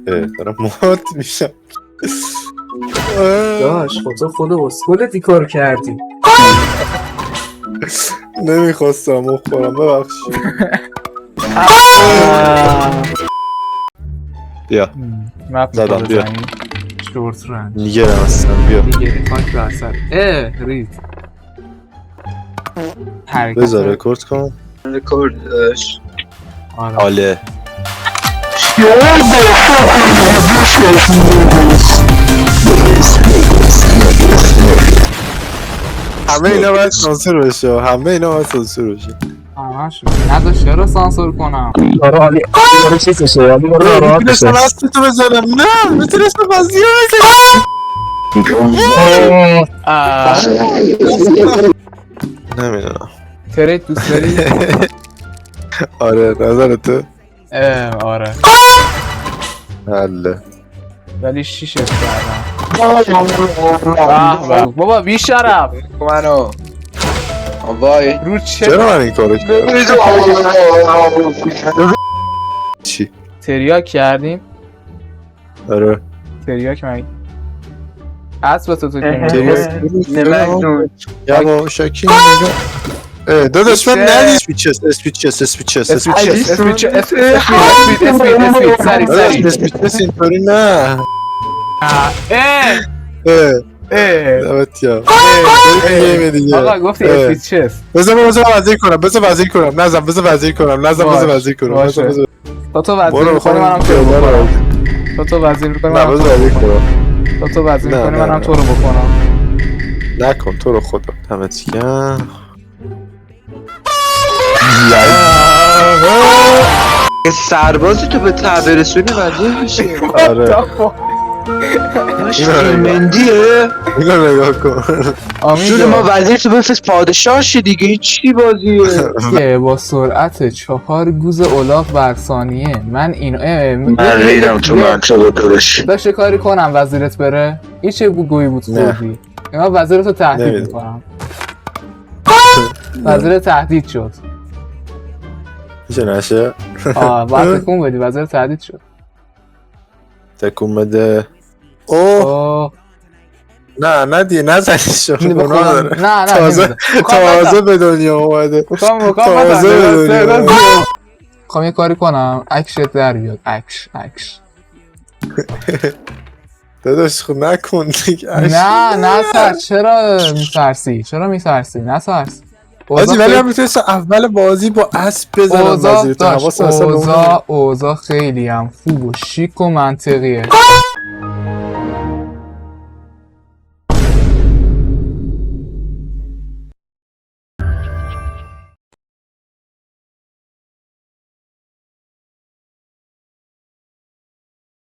دارم مات میشم. داش خدا خدا اسکولتی کار کردی. نمیخواستم مخورم ببخشید. بیا زدم بیا شورت رنج نیگرم هستم بیا دیگه خاک بر سر رید حرکت بذار رکورد کن رکوردش آره آله همه اینا باید سانسور بشه همه اینا باید سانسور بشه همش نداشت چرا سانسور کنم آره علی آره چیزشه علی آره راحت بشه میتونستم هست تو بزنم نه میتونستم بازی رو بزنم نمیدونم ترید دوست داری؟ آره نظر تو آره حله ولی شیشه کردم بابا بی شرف منو وای رو چه چرا من این کارو کردم چی؟ تریاک کردیم آره تریاک مگه اسب تو نمکدون یا با شاکی نگاه داداش من ندیش اسپیچس اسپیچس اسپیچس اسپیچس سری داداش اسپیچس اینطوری نه دمت گرم یه دیگه آقا گفتی اسپیچس بذار وزیر کنم بذار وزیر کنم نزن بذار وزیر کنم نزن بذار وزیر کنم تو وزیر میکنی منم تو رو بکنم تو وزیر میکنی نه بذار وزیر کنم تو وزیر میکنی منم تو رو بکنم نکن تو رو خدا دمت گرم سربازی تو به ته برسونی وزیر میشه آره مندیه اینو نگاه کن جون ما وزیر تو بفرست پادشاه شی دیگه این چی بازیه که با سرعت 4 گوز الاغ بر ثانیه من من ریدم تو منطقه دورش داشته کاری کنم وزیرت بره این چه گویی بود خوردی اینا وزیرتو تهدید میکنم وزیر تهدید شد میشه نشه باید تکون بدی وزیر تهدید شد تکون بده اوه نه دیگه نزنیش گناه داره نه تازه به دنیا اومده تازه به دنیا خواهم یه کاری کنم عکشت در بیاد عکش داداش خود نکن دیگه نه ترس چرا میترسی نترس آجی ولی هم میتونست اول بازی با اسب بزنم وزیر تو حواست اصلا اوضاع خیلی هم خوب و شیک و منطقیه